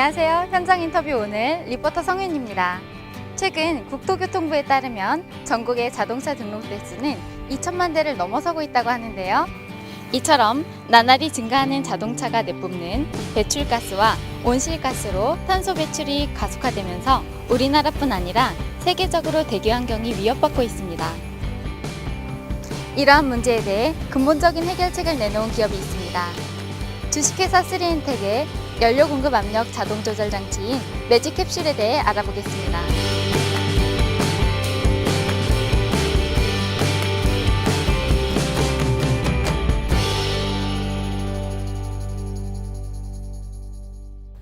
안녕하세요. 현장 인터뷰 오늘 리포터 성윤입니다. 최근 국토교통부에 따르면 전국의 자동차 등록 대수는 2천만 대를 넘어서고 있다고 하는데요. 이처럼 나날이 증가하는 자동차가 내뿜는 배출가스와 온실가스로 탄소 배출이 가속화되면서 우리나라뿐 아니라 세계적으로 대기 환경이 위협받고 있습니다. 이러한 문제에 대해 근본적인 해결책을 내놓은 기업이 있습니다. 주식회사 3엔텍의 연료 공급 압력 자동 조절 장치인 매직캡슐에 대해 알아보겠습니다.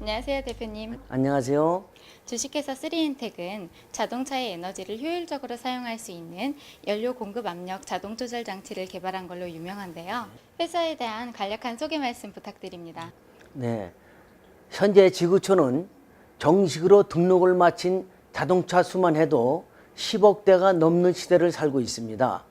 안녕하세요, 대표님. 안녕하세요. 주식회사 3엔텍은 자동차의 에너지를 효율적으로 사용할 수 있는 연료 공급 압력 자동 조절 장치를 개발한 걸로 유명한데요. 회사에 대한 간략한 소개 말씀 부탁드립니다. 네, 현재 지구촌은 정식으로 등록을 마친 자동차 수만 해도 10억 대가 넘는 시대를 살고 있습니다.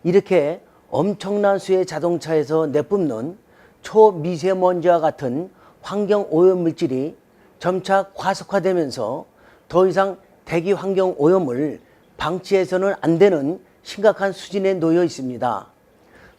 이렇게 엄청난 수의 자동차에서 내뿜는 초미세먼지와 같은 환경 오염 물질이 점차 과속화되면서 더 이상 대기 환경 오염을 방치해서는 안 되는 심각한 수준에 놓여 있습니다.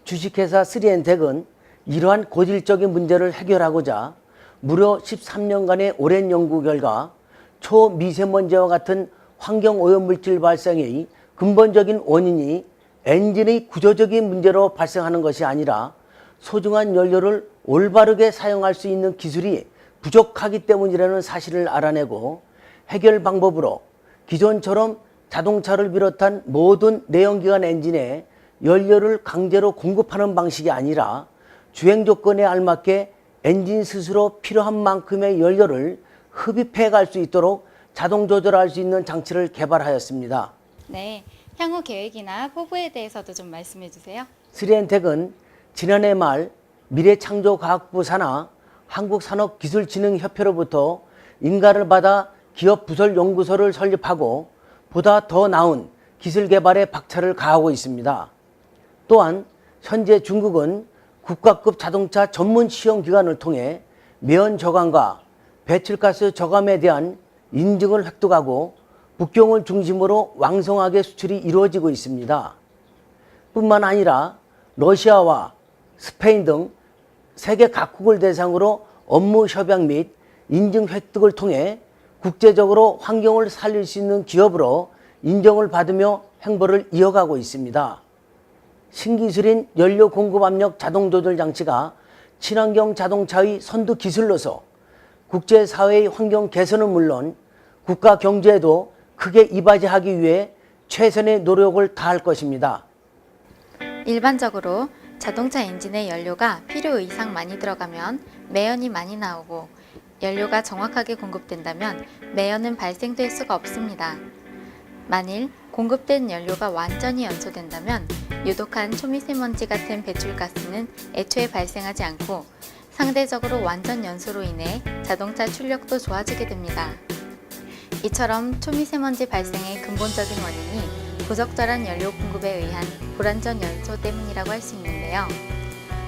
주식회사 3엔텍은 이러한 고질적인 문제를 해결하고자 무려 13년간의 오랜 연구 결과 초미세먼지와 같은 환경 오염 물질 발생의 근본적인 원인이 엔진의 구조적인 문제로 발생하는 것이 아니라 소중한 연료를 올바르게 사용할 수 있는 기술이 부족하기 때문이라는 사실을 알아내고 해결 방법으로 기존처럼 자동차를 비롯한 모든 내연기관 엔진에 연료를 강제로 공급하는 방식이 아니라 주행 조건에 알맞게 엔진 스스로 필요한 만큼의 연료를 흡입해 갈 수 있도록 자동 조절할 수 있는 장치를 개발하였습니다. 네, 향후 계획이나 포부에 대해서도 좀 말씀해 주세요. 3엔텍은 지난해 말 미래창조과학부 산하 한국산업기술진흥협회로부터 인가를 받아 기업 부설 연구소를 설립하고 보다 더 나은 기술 개발에 박차를 가하고 있습니다. 또한 현재 중국은 국가급 자동차 전문 시험 기관을 통해 매연 저감과 배출가스 저감에 대한 인증을 획득하고 북경을 중심으로 왕성하게 수출이 이루어지고 있습니다. 뿐만 아니라 러시아와 스페인 등 세계 각국을 대상으로 업무 협약 및 인증 획득을 통해 국제적으로 환경을 살릴 수 있는 기업으로 인정을 받으며 행보를 이어가고 있습니다. 신기술인 연료 공급 압력 자동 조절 장치가 친환경 자동차의 선두 기술로서 국제사회의 환경 개선은 물론 국가 경제에도 크게 이바지하기 위해 최선의 노력을 다할 것입니다. 일반적으로 자동차 엔진에 연료가 필요 이상 많이 들어가면 매연이 많이 나오고 연료가 정확하게 공급된다면 매연은 발생될 수가 없습니다. 만일 공급된 연료가 완전히 연소된다면 유독한 초미세먼지 같은 배출가스는 애초에 발생하지 않고 상대적으로 완전 연소로 인해 자동차 출력도 좋아지게 됩니다. 이처럼 초미세먼지 발생의 근본적인 원인이 부적절한 연료 공급에 의한 불완전 연소 때문이라고 할 수 있는데요.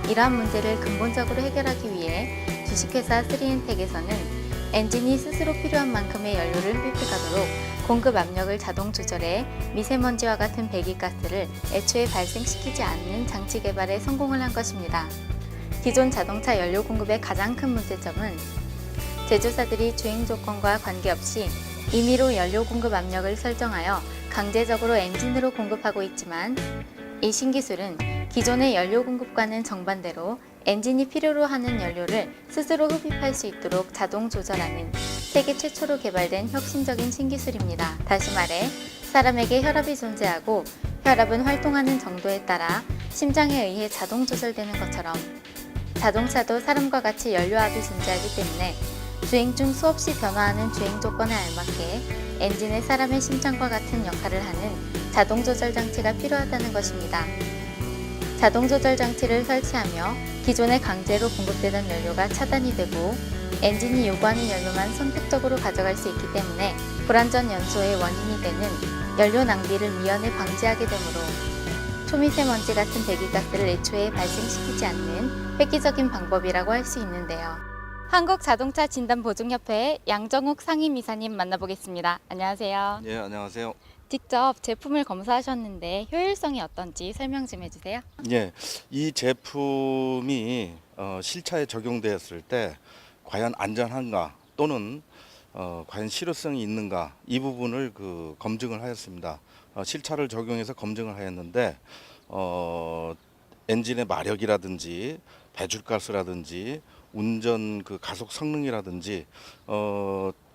이러한 문제를 근본적으로 해결하기 위해 주식회사 3엔텍에서는 엔진이 스스로 필요한 만큼의 연료를 흡입해가도록 공급 압력을 자동 조절해 미세먼지와 같은 배기가스를 애초에 발생시키지 않는 장치 개발에 성공을 한 것입니다. 기존 자동차 연료 공급의 가장 큰 문제점은 제조사들이 주행 조건과 관계없이 임의로 연료 공급 압력을 설정하여 강제적으로 엔진으로 공급하고 있지만 이 신기술은 기존의 연료 공급과는 정반대로 엔진이 필요로 하는 연료를 스스로 흡입할 수 있도록 자동 조절하는 세계 최초로 개발된 혁신적인 신기술입니다. 다시 말해 사람에게 혈압이 존재하고 혈압은 활동하는 정도에 따라 심장에 의해 자동 조절되는 것처럼 자동차도 사람과 같이 연료압이 존재하기 때문에 주행 중 수없이 변화하는 주행 조건에 알맞게 엔진에 사람의 심장과 같은 역할을 하는 자동 조절 장치가 필요하다는 것입니다. 자동 조절 장치를 설치하며 기존에 강제로 공급되던 연료가 차단이 되고 엔진이 요구하는 연료만 선택적으로 가져갈 수 있기 때문에 불완전 연소의 원인이 되는 연료 낭비를 미연에 방지하게 되므로 초미세먼지 같은 배기가스를 애초에 발생시키지 않는 획기적인 방법이라고 할 수 있는데요. 한국자동차진단보증협회 양정욱 상임이사님 만나보겠습니다. 안녕하세요. 예, 안녕하세요. 직접 제품을 검사하셨는데 효율성이 어떤지 설명 좀 해주세요. 예, 이 제품이 실차에 적용되었을 때 과연 안전한가 또는 과연 실효성이 있는가 이 부분을 검증을 하였습니다. 실차를 적용해서 검증을 하였는데 엔진의 마력이라든지 배출가스라든지 운전 가속 성능이라든지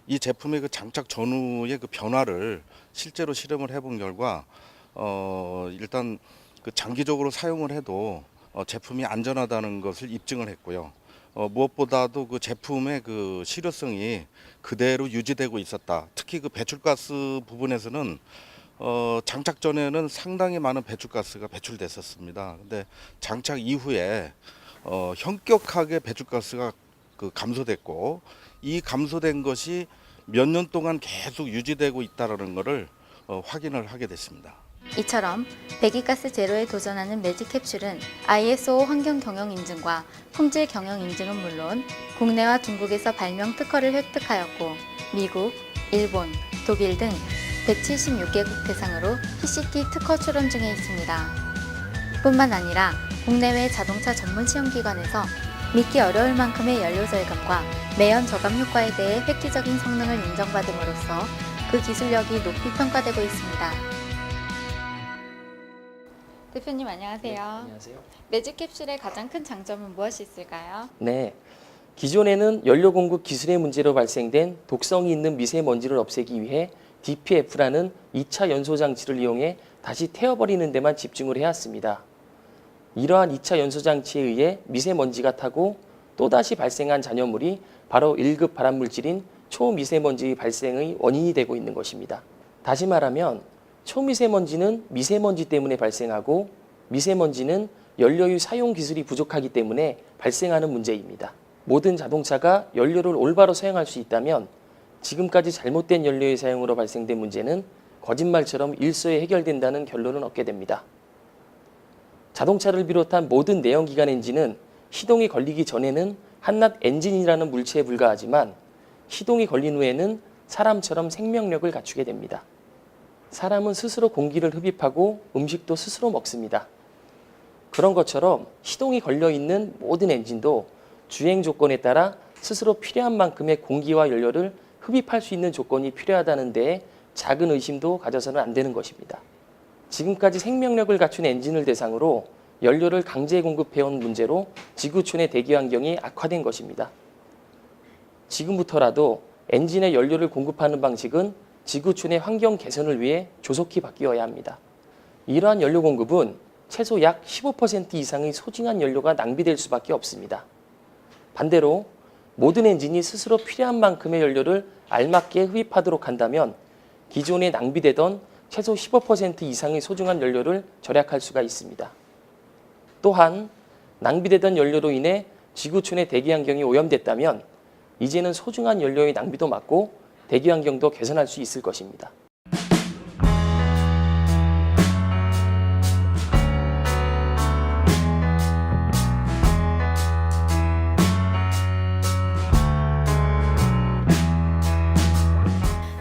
이 제품의 장착 전후의 변화를 실제로 실험을 해본 결과 일단 장기적으로 사용을 해도 제품이 안전하다는 것을 입증을 했고요. 무엇보다도 제품의 실효성이 그대로 유지되고 있었다. 특히 배출가스 부분에서는 장착 전에는 상당히 많은 배출가스가 배출됐었습니다. 근데 장착 이후에 현격하게 배출가스가 감소됐고 이 감소된 것이 몇 년 동안 계속 유지되고 있다는 것을 확인을 하게 됐습니다. 이처럼 배기가스 제로에 도전하는 매직캡슐은 ISO 환경 경영 인증과 품질 경영 인증은 물론 국내와 중국에서 발명 특허를 획득하였고 미국, 일본, 독일 등 176개국 대상으로 PCT 특허 출원 중에 있습니다. 뿐만 아니라 국내외 자동차 전문 시험기관에서 믿기 어려울 만큼의 연료 절감과 매연 저감 효과에 대해 획기적인 성능을 인정받음으로써 그 기술력이 높이 평가되고 있습니다. 대표님 안녕하세요. 네, 안녕하세요. 매직캡슐의 가장 큰 장점은 무엇이 있을까요? 네, 기존에는 연료 공급 기술의 문제로 발생된 독성이 있는 미세먼지를 없애기 위해 DPF라는 2차 연소 장치를 이용해 다시 태워버리는 데만 집중을 해왔습니다. 이러한 2차 연소 장치에 의해 미세먼지가 타고 또다시 발생한 잔여물이 바로 1급 발암물질인 초미세먼지 발생의 원인이 되고 있는 것입니다. 다시 말하면 초미세먼지는 미세먼지 때문에 발생하고 미세먼지는 연료의 사용 기술이 부족하기 때문에 발생하는 문제입니다. 모든 자동차가 연료를 올바로 사용할 수 있다면 지금까지 잘못된 연료의 사용으로 발생된 문제는 거짓말처럼 일소에 해결된다는 결론을 얻게 됩니다. 자동차를 비롯한 모든 내연기관 엔진은 시동이 걸리기 전에는 한낱 엔진이라는 물체에 불과하지만 시동이 걸린 후에는 사람처럼 생명력을 갖추게 됩니다. 사람은 스스로 공기를 흡입하고 음식도 스스로 먹습니다. 그런 것처럼 시동이 걸려 있는 모든 엔진도 주행 조건에 따라 스스로 필요한 만큼의 공기와 연료를 흡입할 수 있는 조건이 필요하다는 데에 작은 의심도 가져서는 안 되는 것입니다. 지금까지 생명력을 갖춘 엔진을 대상으로 연료를 강제 공급해온 문제로 지구촌의 대기 환경이 악화된 것입니다. 지금부터라도 엔진에 연료를 공급하는 방식은 지구촌의 환경 개선을 위해 조속히 바뀌어야 합니다. 이러한 연료 공급은 최소 약 15% 이상의 소중한 연료가 낭비될 수밖에 없습니다. 반대로 모든 엔진이 스스로 필요한 만큼의 연료를 알맞게 흡입하도록 한다면 기존에 낭비되던 최소 15% 이상의 소중한 연료를 절약할 수가 있습니다. 또한 낭비되던 연료로 인해 지구촌의 대기 환경이 오염됐다면 이제는 소중한 연료의 낭비도 막고 대기 환경도 개선할 수 있을 것입니다.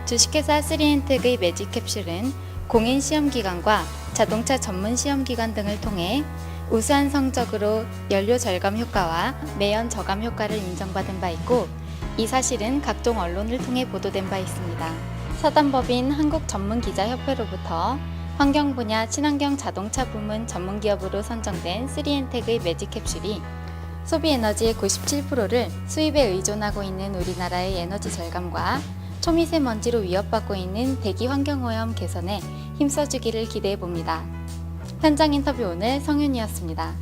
주식회사 3엔텍의 매직캡슐은 공인 시험기관과 자동차 전문 시험기관 등을 통해 우수한 성적으로 연료 절감 효과와 매연 저감 효과를 인정받은 바 있고 이 사실은 각종 언론을 통해 보도된 바 있습니다. 사단법인 한국전문기자협회로부터 환경 분야 친환경 자동차 부문 전문기업으로 선정된 3엔텍의 매직캡슐이 소비 에너지의 97%를 수입에 의존하고 있는 우리나라의 에너지 절감과 초미세먼지로 위협받고 있는 대기 환경오염 개선에 힘써주기를 기대해 봅니다. 현장 인터뷰 오늘 성윤이었습니다.